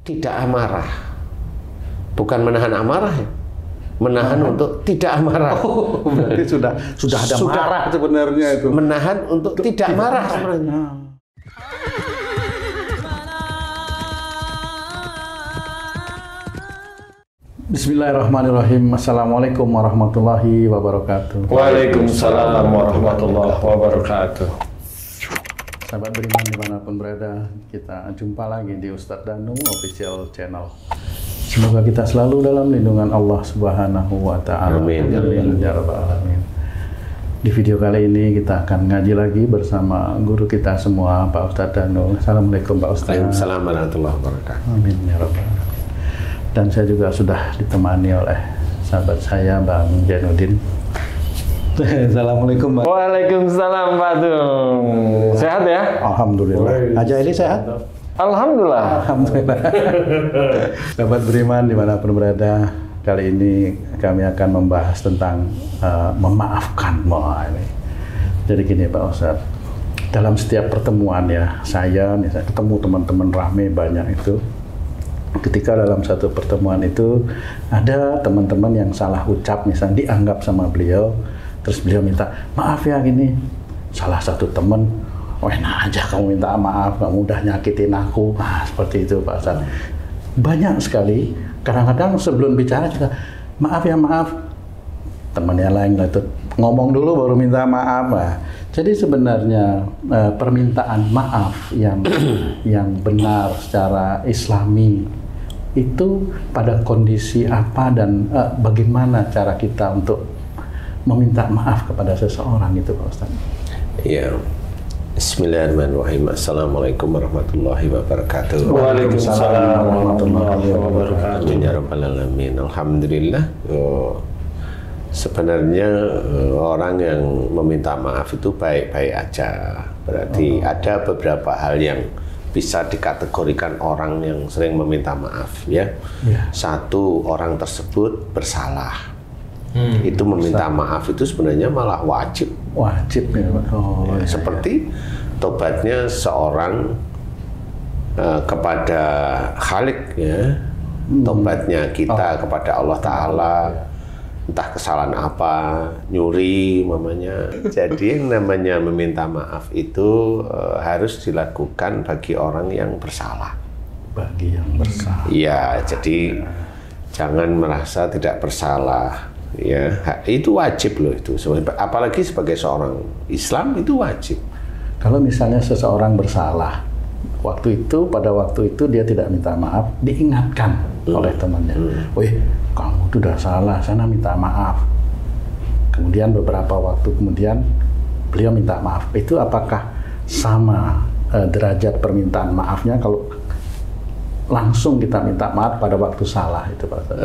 tidak amarah. Bukan menahan amarah ya. Menahan untuk tidak amarah. Oh, berarti sudah ada marah sebenarnya itu. Menahan untuk tidak marah sebenarnya. Bismillahirrahmanirrahim. Assalamualaikum warahmatullahi wabarakatuh. Waalaikumsalam warahmatullahi wabarakatuh. Sahabat beriman dimanapun berada, kita jumpa lagi di Ustadz Danu Official Channel. Semoga kita selalu dalam lindungan Allah Subhanahu wa Ta'ala. Amin. Ya Rabbal Alamin. Di video kali ini kita akan ngaji lagi bersama guru kita semua, Pak Ustadz Danu. Assalamualaikum Pak Ustadz. Waalaikumsalam warahmatullahi wabarakatuh. Amin ya Rabbal Alamin. Dan saya juga sudah ditemani oleh sahabat saya, Bang Jainuddin. Assalamualaikum, Bang. Waalaikumsalam Pak Dung. Sehat ya? Alhamdulillah. Aja ini sehat? Alhamdulillah. Alhamdulillah. Sahabat beriman dimanapun berada, kali ini kami akan membahas tentang memaafkan. Jadi gini Pak Ustadz, dalam setiap pertemuan ya, saya misalnya ketemu teman-teman rame banyak itu, ketika dalam satu pertemuan itu ada teman-teman yang salah ucap, misalnya dianggap sama beliau, terus beliau minta maaf ya gini, salah satu teman, enak aja kamu minta maaf, kamu udah nyakitin aku, seperti itu Pak Ustadz. Banyak sekali, kadang-kadang sebelum bicara juga maaf ya maaf, temannya lain itu ngomong dulu baru minta maaf. Jadi sebenarnya permintaan maaf yang benar secara Islami itu pada kondisi apa dan bagaimana cara kita untuk meminta maaf kepada seseorang itu Pak Ustadz? Iya. Bismillahirrahmanirrahim. Assalamualaikum warahmatullahi wabarakatuh. Waalaikumsalam warahmatullahi wabarakatuh. Ya Rabbal Alamin. Alhamdulillah. Sebenarnya orang yang meminta maaf itu baik-baik aja. Berarti ada beberapa hal yang bisa dikategorikan orang yang sering meminta maaf ya. Satu, orang tersebut bersalah. Itu meminta maaf itu sebenarnya malah wajib. Wajib ya Pak. Seperti tobatnya seorang kepada Khalik ya. Tobatnya kita kepada Allah Ta'ala. Entah kesalahan apa, nyuri mamanya. Jadi yang namanya meminta maaf itu harus dilakukan bagi orang yang bersalah. Bagi yang bersalah. Iya, jadi jangan merasa tidak bersalah. Ya, itu wajib loh itu. Apalagi sebagai seorang Islam itu wajib. Kalau misalnya seseorang bersalah, pada waktu itu dia tidak minta maaf, diingatkan oleh temannya. Wih, kamu itu udah salah, sana minta maaf. Kemudian beberapa waktu kemudian beliau minta maaf. Itu apakah sama derajat permintaan maafnya kalau langsung kita minta maaf pada waktu salah itu Pak?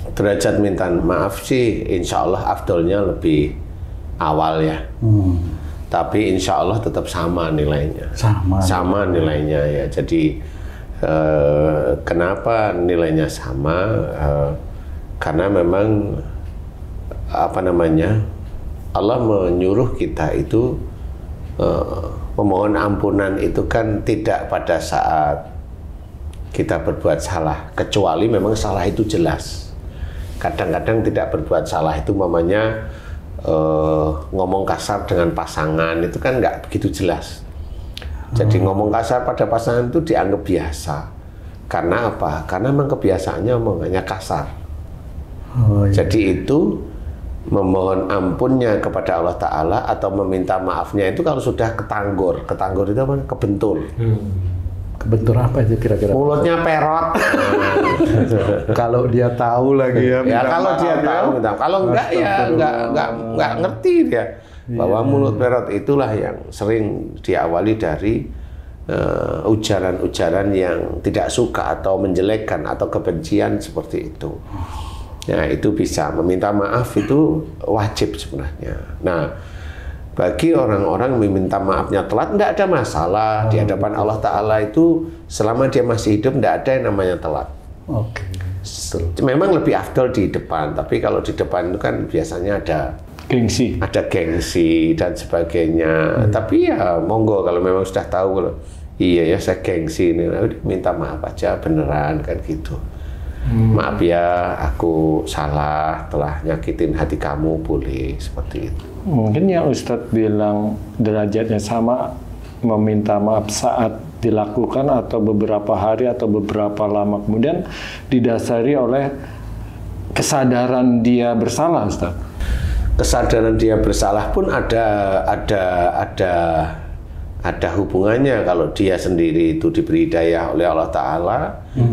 Derajat minta maaf sih insya Allah afdolnya lebih awal ya. Tapi insya Allah tetap sama nilainya. Sama nilainya ya. Jadi kenapa nilainya sama? Karena memang Allah menyuruh kita itu memohon ampunan itu kan tidak pada saat kita berbuat salah, kecuali memang salah itu jelas. Kadang-kadang tidak berbuat salah itu mamanya ngomong kasar dengan pasangan itu kan nggak begitu jelas. Jadi ngomong kasar pada pasangan itu dianggap biasa. Karena apa? Karena memang kebiasaannya omongannya kasar. Jadi itu memohon ampunnya kepada Allah Ta'ala atau meminta maafnya itu kalau sudah ketanggor. Ketanggor itu apa? Kebentur. Kebentur apa itu kira-kira? Mulutnya perot. Kalau dia tahu lagi ya. Ya kalau dia tahu, kalau enggak ya enggak ngerti dia. Bahwa mulut perot itulah yang sering diawali dari ujaran-ujaran yang tidak suka atau menjelekkan atau kebencian seperti itu. Nah itu bisa meminta maaf itu wajib sebenarnya. Nah bagi orang-orang meminta maafnya telat tidak ada masalah di hadapan Allah Ta'ala itu selama dia masih hidup tidak ada yang namanya telat. Memang lebih afdol di depan, tapi kalau di depan itu kan biasanya ada gengsi dan sebagainya. Tapi ya monggo kalau memang sudah tahu kalau iya ya saya gengsi ini, udah minta maaf aja beneran kan gitu. Maaf ya, aku salah telah nyakitin hati kamu, boleh seperti itu. Mungkin yang Ustadz bilang derajatnya sama, meminta maaf saat dilakukan atau beberapa hari atau beberapa lama kemudian didasari oleh kesadaran dia bersalah, Ustadz. Kesadaran dia bersalah pun ada hubungannya kalau dia sendiri itu diberi hidayah oleh Allah Ta'ala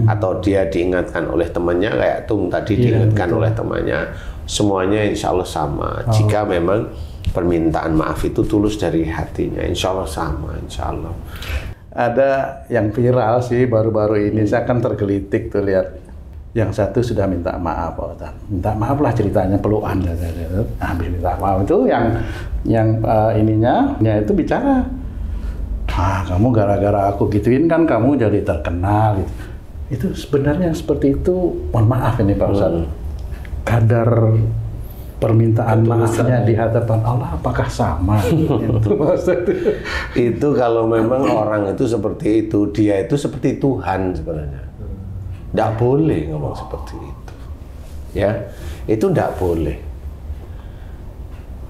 atau dia diingatkan oleh temannya kayak Tung tadi diingatkan oleh temannya, semuanya insya Allah sama. Jika memang permintaan maaf itu tulus dari hatinya, insya Allah sama, insya Allah. Ada yang viral sih baru-baru ini, saya kan tergelitik tuh lihat. Yang satu sudah minta maaf, Pak Ustadz. Minta maaf lah ceritanya, pelukan. Habis minta maaf itu yang ininya itu bicara, kamu gara-gara aku gituin kan kamu jadi terkenal gitu. Itu sebenarnya seperti itu, mohon maaf ini Pak Ustadz. Kadar permintaan maafnya di hadapan Allah apakah sama? Itu kalau memang orang itu seperti itu, dia itu seperti Tuhan sebenarnya. Tidak boleh ngomong seperti itu, ya. Itu tidak boleh.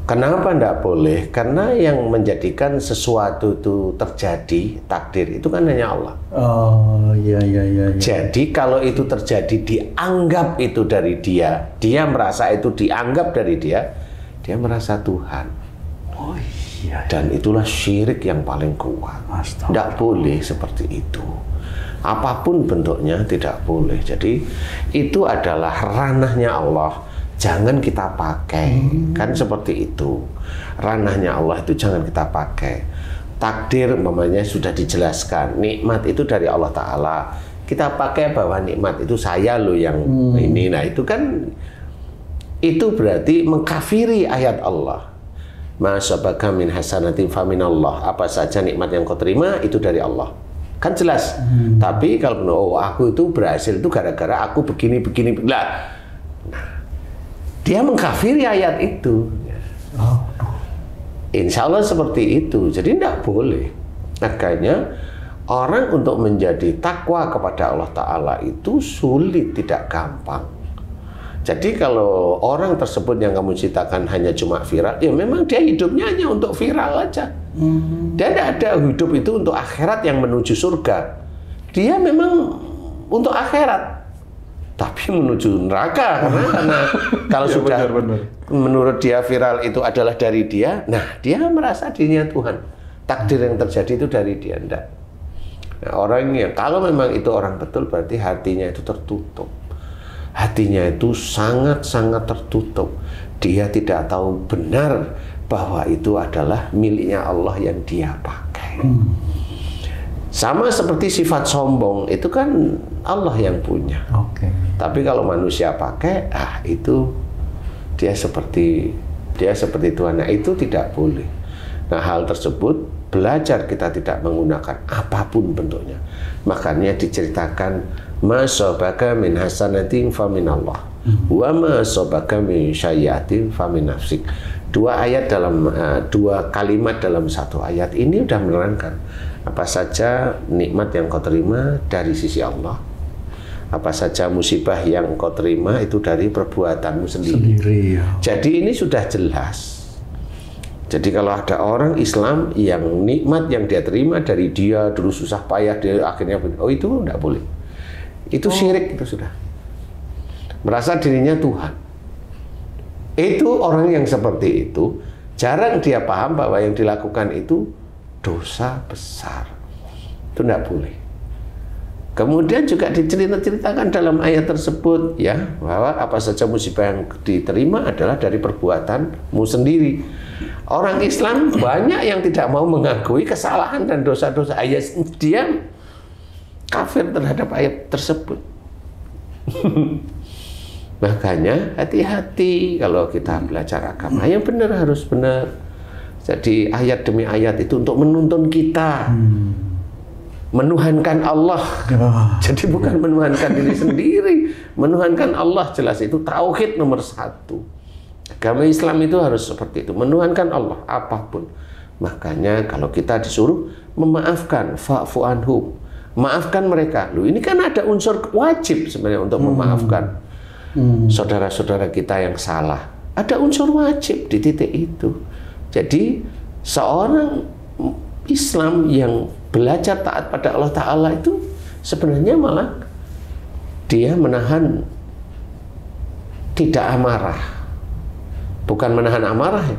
Kenapa tidak boleh? Karena yang menjadikan sesuatu itu terjadi, takdir itu kan hanya Allah. Oh, iya. Jadi kalau itu terjadi dianggap itu dari dia merasa itu dianggap dari dia merasa Tuhan. Oh iya. Dan itulah syirik yang paling kuat. Tidak boleh seperti itu. Apapun bentuknya tidak boleh. Jadi itu adalah ranahnya Allah, jangan kita pakai. Kan seperti itu. Ranahnya Allah itu jangan kita pakai. Takdir umpamanya sudah dijelaskan, nikmat itu dari Allah Ta'ala. Kita pakai bahwa nikmat itu saya loh yang ini. Nah itu kan, itu berarti mengkafiri ayat Allah. Ma sabaka min hasanatin faminallah. Apa saja nikmat yang kau terima itu dari Allah. Kan jelas. Tapi kalau aku itu berhasil itu gara-gara aku begini. Nah, dia mengkafiri ayat itu. Insya Allah seperti itu. Jadi tidak boleh. Makanya orang untuk menjadi takwa kepada Allah Ta'ala itu sulit, tidak gampang. Jadi kalau orang tersebut yang kamu ceritakan hanya cuma viral, ya memang dia hidupnya hanya untuk viral aja. Dia tidak ada hidup itu untuk akhirat yang menuju surga. Dia memang untuk akhirat, tapi menuju neraka. Karena kalau ya, sudah benar. Menurut dia viral itu adalah dari dia, nah dia merasa dirinya Tuhan. Takdir yang terjadi itu dari dia, enggak. Nah, orangnya kalau memang itu orang betul berarti hatinya itu tertutup. Hatinya itu sangat-sangat tertutup. Dia tidak tahu benar bahwa itu adalah miliknya Allah yang dia pakai. Sama seperti sifat sombong, itu kan Allah yang punya. Tapi kalau manusia pakai, itu dia seperti Tuhan. Nah, itu tidak boleh. Nah, hal tersebut belajar kita tidak menggunakan apapun bentuknya. Makanya diceritakan ma sabaka min hasanatin faminallah wa ma sabaka min sayyi'atin famin nafsik. Dua kalimat dalam satu ayat ini sudah menerangkan apa saja nikmat yang kau terima dari sisi Allah, apa saja musibah yang kau terima itu dari perbuatanmu sendiri. Jadi ini sudah jelas. Jadi kalau ada orang Islam yang nikmat yang dia terima dari dia dulu susah payah, dia akhirnya itu tidak boleh. Itu syirik, itu sudah. Merasa dirinya Tuhan. Itu orang yang seperti itu, jarang dia paham bahwa yang dilakukan itu dosa besar. Itu tidak boleh. Kemudian juga diceritakan dalam ayat tersebut ya, bahwa apa saja musibah yang diterima adalah dari perbuatanmu sendiri. Orang Islam banyak yang tidak mau mengakui kesalahan dan dosa-dosa ayat, dia kafir terhadap ayat tersebut. Makanya hati-hati kalau kita belajar agama, yang benar harus benar. Jadi ayat demi ayat itu untuk menuntun kita menuhankan Allah. Jadi bukan menuhankan diri sendiri, menuhankan Allah. Jelas itu tauhid nomor 1. Agama Islam itu harus seperti itu, menuhankan Allah apapun. Makanya kalau kita disuruh memaafkan, fa'fu anhum, maafkan mereka. Loh, ini kan ada unsur wajib sebenarnya untuk memaafkan saudara-saudara kita yang salah. Ada unsur wajib di titik itu. Jadi seorang Islam yang belajar taat pada Allah Ta'ala itu sebenarnya malah dia menahan tidak amarah. Bukan menahan amarah ya,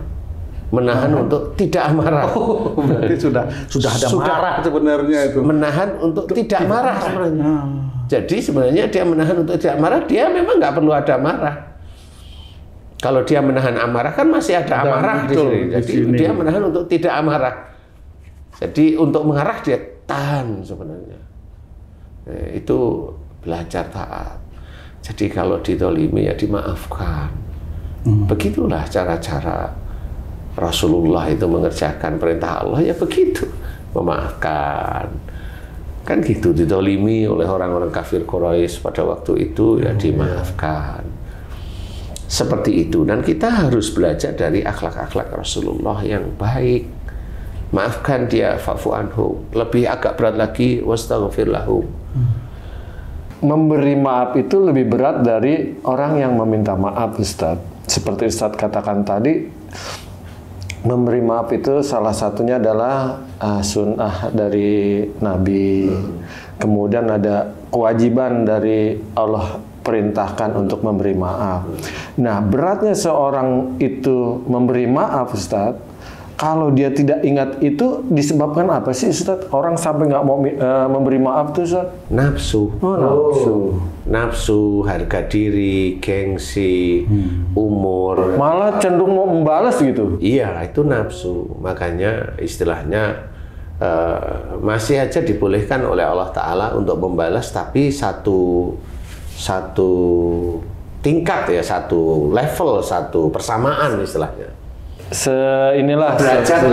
menahan untuk tidak amarah. Berarti sudah ada marah sebenarnya itu. Menahan untuk tidak marah sebenarnya. Jadi sebenarnya dia menahan untuk tidak marah, dia memang nggak perlu ada marah. Kalau dia menahan amarah kan masih ada amarah di sini. Jadi dia menahan untuk tidak amarah. Jadi untuk mengarah dia tahan sebenarnya. Itu belajar taat. Jadi kalau ditolimi ya dimaafkan. Begitulah cara-cara Rasulullah itu mengerjakan perintah Allah, ya begitu, memaafkan. Kan gitu, ditolimi oleh orang-orang kafir Quraisy pada waktu itu ya dimaafkan. Seperti itu, dan kita harus belajar dari akhlak-akhlak Rasulullah yang baik. Maafkan dia, fa'fu anhum. Lebih agak berat lagi, wastaghfir lahum. Memberi maaf itu lebih berat dari orang yang meminta maaf, Ustadz. Seperti Ustadz katakan tadi, memberi maaf itu salah satunya adalah sunnah dari Nabi. Kemudian ada kewajiban dari Allah perintahkan untuk memberi maaf. Nah, beratnya seorang itu memberi maaf, Ustadz, kalau dia tidak ingat itu disebabkan apa sih, Ustadz? Orang sampai nggak mau memberi maaf tuh, Ustadz? Nafsu. Nafsu, harga diri, gengsi, umur. Malah cenderung mau membalas gitu. Iya, itu nafsu. Makanya istilahnya masih aja dibolehkan oleh Allah Ta'ala untuk membalas, tapi satu tingkat ya, satu level, satu persamaan istilahnya. Inilah derajat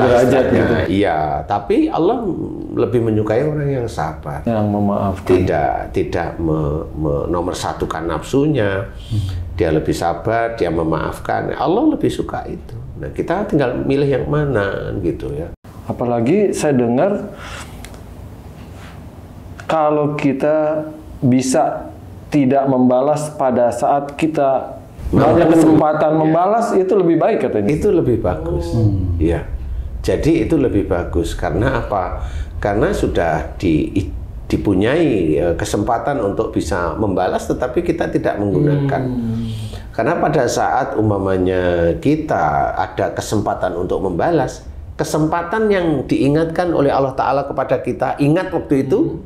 gitu. Iya, tapi Allah lebih menyukai orang yang sabar, yang memaafkan, tidak nomor satukan nafsunya. Dia lebih sabar, dia memaafkan. Allah lebih suka itu. Nah, kita tinggal milih yang mana gitu ya. Apalagi saya dengar kalau kita bisa tidak membalas pada saat kita banyak kesempatan membalas, itu lebih baik katanya. Itu lebih bagus. Iya. Jadi itu lebih bagus karena apa? Karena sudah dipunyai kesempatan untuk bisa membalas, tetapi kita tidak menggunakan. Karena pada saat umpamanya kita ada kesempatan untuk membalas, kesempatan yang diingatkan oleh Allah Ta'ala kepada kita, ingat waktu itu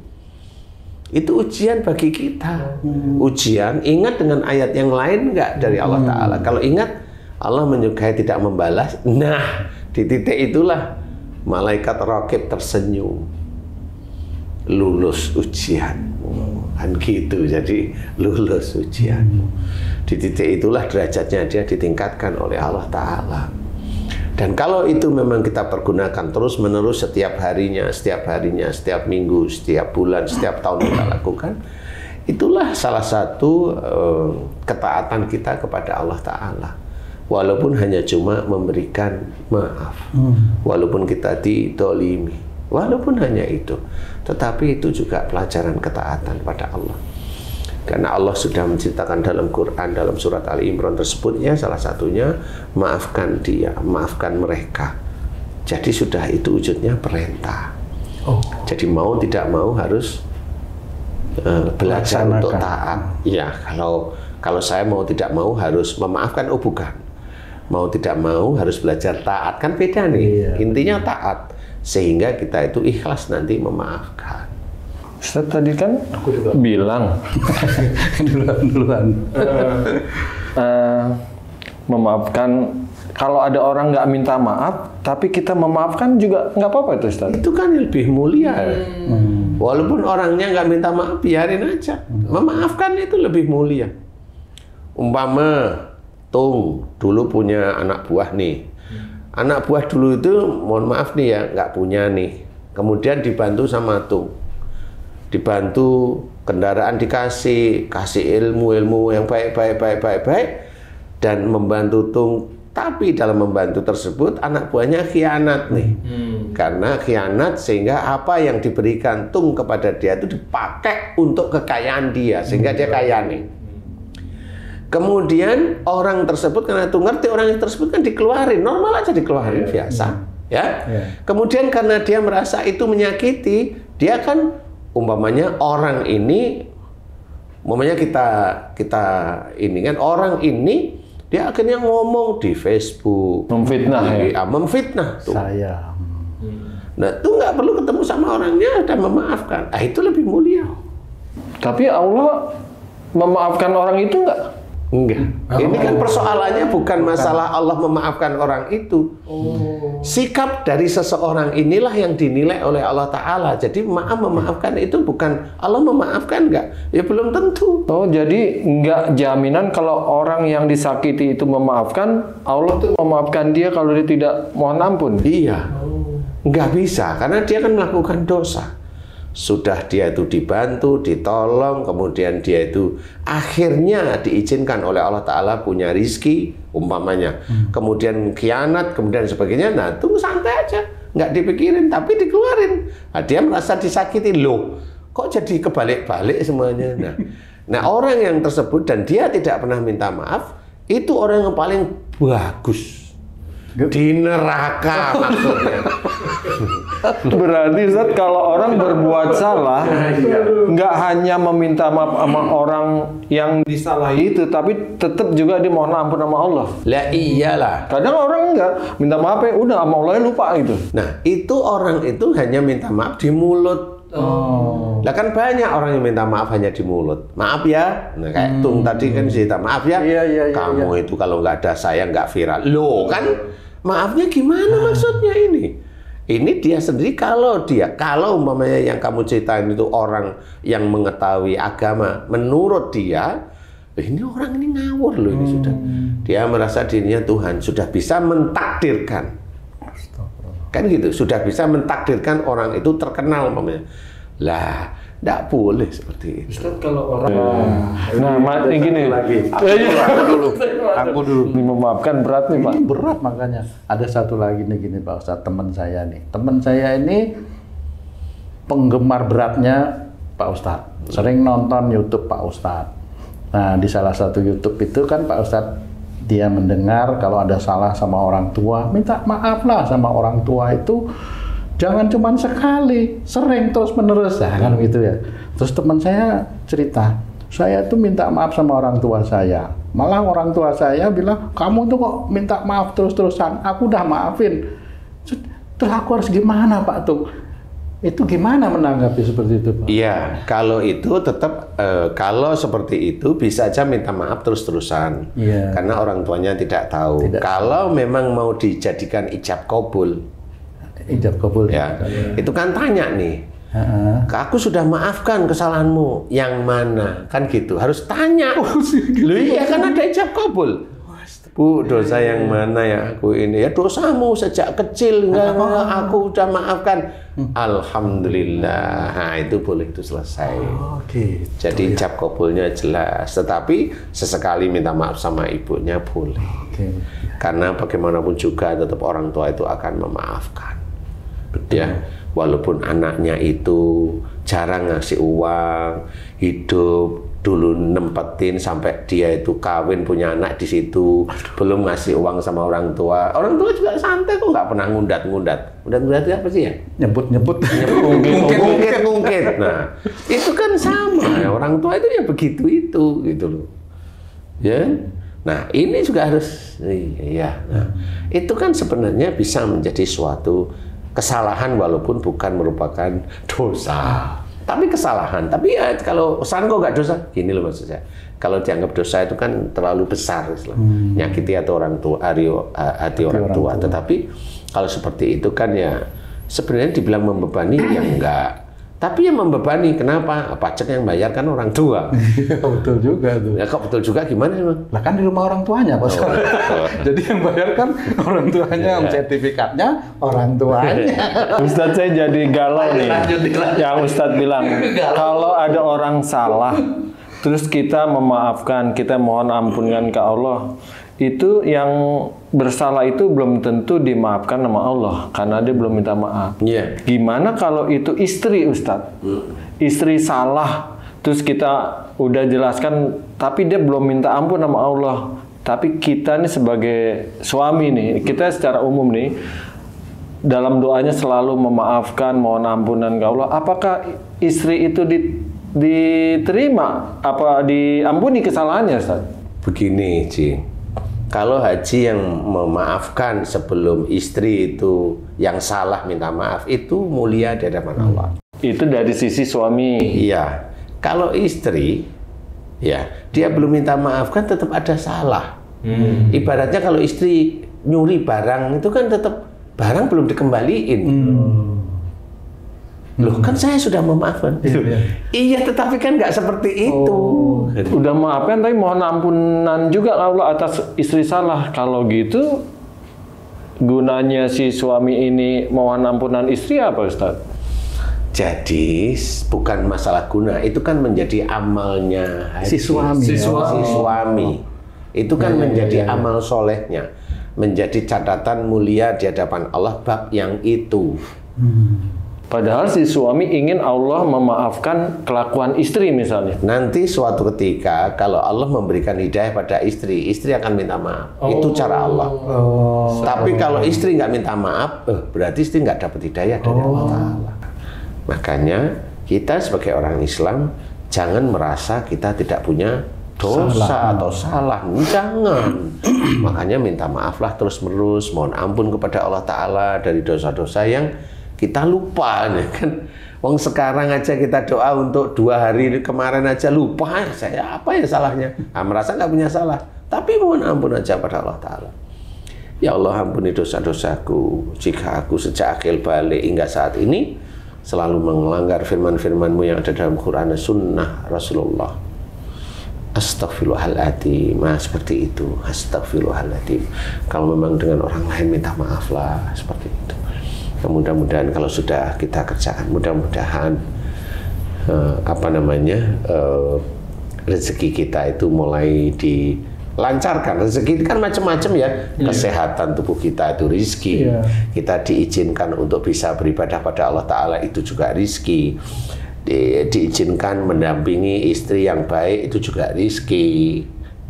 ujian bagi kita. Ujian, ingat dengan ayat yang lain enggak dari Allah Ta'ala. Kalau ingat, Allah menyukai tidak membalas. Nah, di titik itulah malaikat raqib tersenyum. Lulus ujian. Kan gitu, jadi lulus ujian. Di titik itulah derajatnya dia ditingkatkan oleh Allah Ta'ala. Dan kalau itu memang kita pergunakan terus-menerus setiap harinya, setiap minggu, setiap bulan, setiap tahun kita lakukan, itulah salah satu ketaatan kita kepada Allah Ta'ala. Walaupun hanya cuma memberikan maaf, walaupun kita didolimi, walaupun hanya itu, tetapi itu juga pelajaran ketaatan pada Allah. Karena Allah sudah menceritakan dalam Quran, dalam surat Ali Imran tersebut, ya salah satunya maafkan dia, maafkan mereka. Jadi sudah itu wujudnya perintah. Jadi mau tidak mau harus belajar untuk taat. Ya, kalau saya mau tidak mau harus memaafkan, oh bukan. Mau tidak mau harus belajar taat, kan beda nih. Intinya taat, sehingga kita itu ikhlas nanti memaafkan. Ustadz tadi kan bilang memaafkan, kalau ada orang nggak minta maaf tapi kita memaafkan juga nggak apa-apa itu, Ustadz. Itu kan lebih mulia. Walaupun orangnya nggak minta maaf, biarin aja. Memaafkan itu lebih mulia. Umpama Tung dulu punya anak buah nih. Anak buah dulu itu mohon maaf nih ya, nggak punya nih. Kemudian dibantu sama Tung. Dibantu kendaraan, kasih ilmu yang baik, dan membantu Tung Tapi dalam membantu tersebut anak buahnya khianat nih. Karena khianat sehingga apa yang diberikan tung kepada dia itu dipakai untuk kekayaan dia sehingga dia kaya nih. Kemudian orang tersebut karena itu ngerti orang yang tersebut kan dikeluarin, normal aja dikeluarin biasa, ya. Kemudian karena dia merasa itu menyakiti, dia kan umpamanya orang ini, umpamanya kita ini kan orang ini dia akhirnya ngomong di Facebook, memfitnah ya, memfitnah tuh. Saya. Nah, itu nggak perlu ketemu sama orangnya dan memaafkan. Itu lebih mulia. Tapi Allah memaafkan orang itu nggak? Enggak. Ini kan persoalannya bukan masalah Allah memaafkan orang itu. Sikap dari seseorang inilah yang dinilai oleh Allah Ta'ala. Jadi memaafkan itu bukan Allah memaafkan enggak? Ya belum tentu. Oh, jadi nggak jaminan kalau orang yang disakiti itu memaafkan, Allah tuh memaafkan dia kalau dia tidak mohon ampun. Iya. Enggak bisa, karena dia kan melakukan dosa. Sudah dia itu dibantu, ditolong, kemudian dia itu akhirnya diizinkan oleh Allah Ta'ala punya rizki, umpamanya. Kemudian khianat, kemudian sebagainya, nah itu santai aja. Nggak dipikirin, tapi dikeluarin. Nah, dia merasa disakiti, loh kok jadi kebalik-balik semuanya. Nah, orang yang tersebut dan dia tidak pernah minta maaf, itu orang yang paling bagus. Di neraka maksudnya. Berarti Ustaz, kalau orang berbuat salah, nggak hanya meminta maaf sama orang yang disalahi itu, tapi tetap juga dimohon ampun sama Allah. Lah iyalah. Kadang orang enggak minta maaf ya udah sama Allah lupa gitu. Nah, itu orang itu hanya minta maaf di mulut. Lah kan banyak orang yang minta maaf hanya di mulut. Maaf ya. Nah, kayak Tung tadi kan cerita, maaf ya. Kamu itu kalau nggak ada saya nggak viral. Loh kan maafnya gimana maksudnya ini? Ini dia sendiri kalau umpamanya yang kamu ceritain itu orang yang mengetahui agama, menurut dia, ini orang ini ngawur loh ini sudah. Dia merasa dirinya Tuhan, sudah bisa mentakdirkan. Kan gitu, sudah bisa mentakdirkan orang itu terkenal umpamanya. Lah, tidak boleh seperti itu. Ustaz, kalau orang ini gini lagi. Aku dulu. Ini memaafkan berat nih Pak. Ini berat makanya. Ada satu lagi nih gini Pak Ustadz, teman saya nih. Teman saya ini penggemar beratnya Pak Ustadz. Sering nonton YouTube Pak Ustadz. Nah, di salah satu YouTube itu kan Pak Ustadz dia mendengar kalau ada salah sama orang tua, minta maaf lah sama orang tua itu. Jangan cuma sekali, sering terus-menerus, ya kan gitu ya. Terus teman saya cerita, saya tuh minta maaf sama orang tua saya. Malah orang tua saya bilang, kamu tuh kok minta maaf terus-terusan, aku udah maafin. Terus aku harus gimana Pak Tung? Itu gimana menanggapi seperti itu Pak? Iya, kalau itu tetap, kalau seperti itu bisa aja minta maaf terus-terusan. Iya. Karena orang tuanya tidak tahu. Kalau memang mau dijadikan ijab kabul, ijab kabul ya, itu kan tanya nih, aku sudah maafkan kesalahanmu, yang mana? Kan gitu, harus tanya. Loh iya kan ada ijab kabul. Bu, dosa yang mana ya aku ini? Ya dosamu sejak kecil, enggak, aku udah maafkan. Alhamdulillah, nah itu boleh, itu selesai. Gitu, jadi ijab kabulnya jelas, tetapi sesekali minta maaf sama ibunya boleh. Karena bagaimanapun juga tetap orang tua itu akan memaafkan. Ya, walaupun anaknya itu jarang ngasih uang, hidup dulu nempetin sampai dia itu kawin punya anak di situ, belum ngasih uang sama orang tua juga santai kok, nggak pernah ngundat itu apa sih ya? Nyebut. Nah, itu kan sama, orang tua itu ya begitu itu gitu loh, ya. Nah, ini juga harus, iya. Nah, itu kan sebenarnya bisa menjadi suatu kesalahan walaupun bukan merupakan dosa, tapi kesalahan. Tapi ya kalau kesalahan kok nggak dosa, gini loh maksudnya. Kalau dianggap dosa itu kan terlalu besar, nyakiti atau orang tua, hati orang tua. Tetapi kalau seperti itu kan ya sebenarnya dibilang membebani ya enggak. Tapi yang membebani, kenapa? Pajak yang bayar kan orang tua. Betul juga tuh. Ya kok betul juga gimana emang? Lah kan di rumah orang tuanya Pak. Jadi yang bayar kan orang tuanya, sertifikatnya orang tuanya. Ustadz, saya jadi galau nih. Yang Ustadz bilang, kalau ada orang salah, terus kita memaafkan, kita mohon ampunkan ke Allah, itu yang bersalah itu belum tentu dimaafkan sama Allah karena dia belum minta maaf. Iya. Gimana kalau itu istri, Ustadz? Istri salah, terus kita udah jelaskan, tapi dia belum minta ampun sama Allah. Tapi kita nih sebagai suami nih, kita secara umum nih, dalam doanya selalu memaafkan, mohon ampunan ke Allah. Apakah istri itu diterima, apa diampuni kesalahannya, Ustaz? Begini, Ji. Kalau haji yang memaafkan sebelum istri itu yang salah minta maaf, itu mulia di hadapan Allah. Itu dari sisi suami. Iya. Kalau istri, ya dia belum minta maaf kan tetap ada salah. Ibaratnya kalau istri nyuri barang itu kan tetap barang belum dikembaliin. Loh kan saya sudah memaafkan. Iya, tetapi kan nggak seperti itu. Udah maafkan tapi mohon ampunan juga kalau atas istri salah. Kalau gitu gunanya si suami ini mohon ampunan istri apa, Ustaz? Jadi bukan masalah guna, itu kan menjadi amalnya Si suami. Si suami. Itu kan menjadi amal solehnya, menjadi catatan mulia di hadapan Allah bab yang itu. Padahal si suami ingin Allah memaafkan kelakuan istri misalnya. Nanti suatu ketika kalau Allah memberikan hidayah pada istri, istri akan minta maaf. Itu cara Allah. Tapi kalau istri nggak minta maaf, berarti istri nggak dapat hidayah dari Allah Ta'ala. Makanya kita sebagai orang Islam jangan merasa kita tidak punya dosa atau salah. Jangan. Makanya minta maaflah terus-menerus, mohon ampun kepada Allah Ta'ala dari dosa-dosa yang kita lupa, ya kan? Wong sekarang aja kita doa untuk 2 hari kemarin aja lupa, saya apa ya salahnya? Merasa nggak punya salah, tapi mohon ampun aja pada Allah Ta'ala. Ya Allah, ampuni dosa-dosaku jika aku sejak akil balik hingga saat ini selalu melanggar firman-firman-Mu yang ada dalam Quran dan Sunnah Rasulullah. Astagfirullahaladzim. Seperti itu. Astagfirullahaladzim. Kalau memang dengan orang lain minta maaflah, seperti itu. Mudah-mudahan kalau sudah kita kerjakan, mudah-mudahan rezeki kita itu mulai dilancarkan. Rezeki kan macam-macam ya. Kesehatan tubuh kita itu rezeki. Kita diizinkan untuk bisa beribadah pada Allah Ta'ala, itu juga rezeki. Diizinkan mendampingi istri yang baik, itu juga rezeki.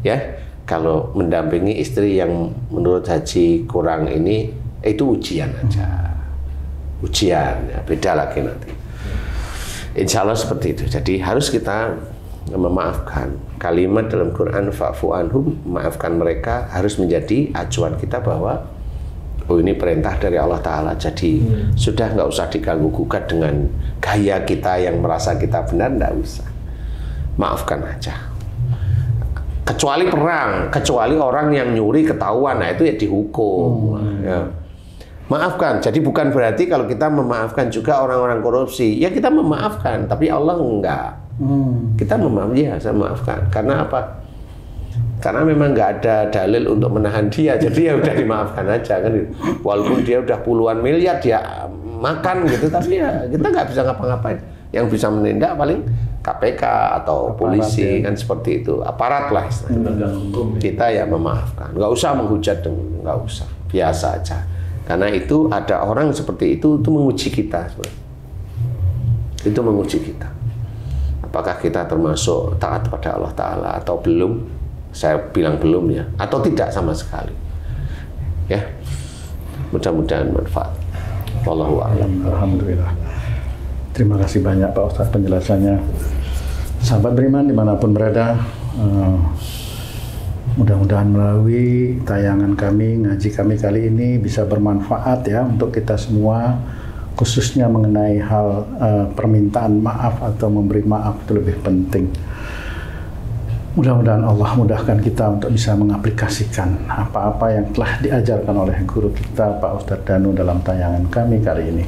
Ya, kalau mendampingi istri yang menurut Haji kurang ini, itu ujian aja. Ujian, ya, beda lagi nanti. Insya Allah seperti itu. Jadi harus kita memaafkan. Kalimat dalam Quran fa'fu anhum, maafkan mereka, harus menjadi acuan kita bahwa oh ini perintah dari Allah Ta'ala. Jadi sudah nggak usah diganggu gugat dengan gaya kita yang merasa kita benar, nggak usah. Maafkan aja. Kecuali perang, kecuali orang yang nyuri ketahuan, nah itu ya dihukum. Ya. Maafkan, jadi bukan berarti kalau kita memaafkan juga orang-orang korupsi, ya kita memaafkan, tapi Allah enggak. Kita saya maafkan. Karena apa? Karena memang nggak ada dalil untuk menahan dia, jadi ya udah dimaafkan aja kan. Walaupun dia udah puluhan miliar dia makan gitu, tapi ya kita nggak bisa ngapa-ngapain. Yang bisa menindak paling KPK atau polisi kan seperti itu, aparat lah istilahnya. Kita ya memaafkan, nggak usah menghujat, nggak usah, biasa aja. Karena itu ada orang seperti itu menguji kita sebenarnya. Itu menguji kita. Apakah kita termasuk taat pada Allah Ta'ala atau belum? Saya bilang belum ya, atau tidak sama sekali. Ya, mudah-mudahan manfaat. Wallahu a'lam. Alhamdulillah. Terima kasih banyak Pak Ustadz penjelasannya. Sahabat beriman dimanapun berada, mudah-mudahan melalui tayangan kami, ngaji kami kali ini bisa bermanfaat ya untuk kita semua, khususnya mengenai hal permintaan maaf atau memberi maaf itu lebih penting. Mudah-mudahan Allah mudahkan kita untuk bisa mengaplikasikan apa-apa yang telah diajarkan oleh guru kita Pak Ustadz Danu dalam tayangan kami kali ini.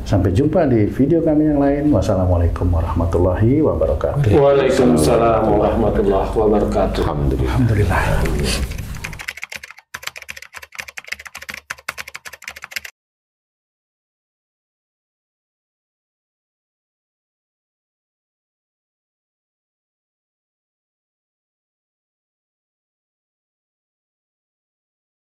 Sampai jumpa di video kami yang lain. Wassalamualaikum warahmatullahi wabarakatuh. Waalaikumsalam warahmatullahi wabarakatuh. Alhamdulillah. Alhamdulillah.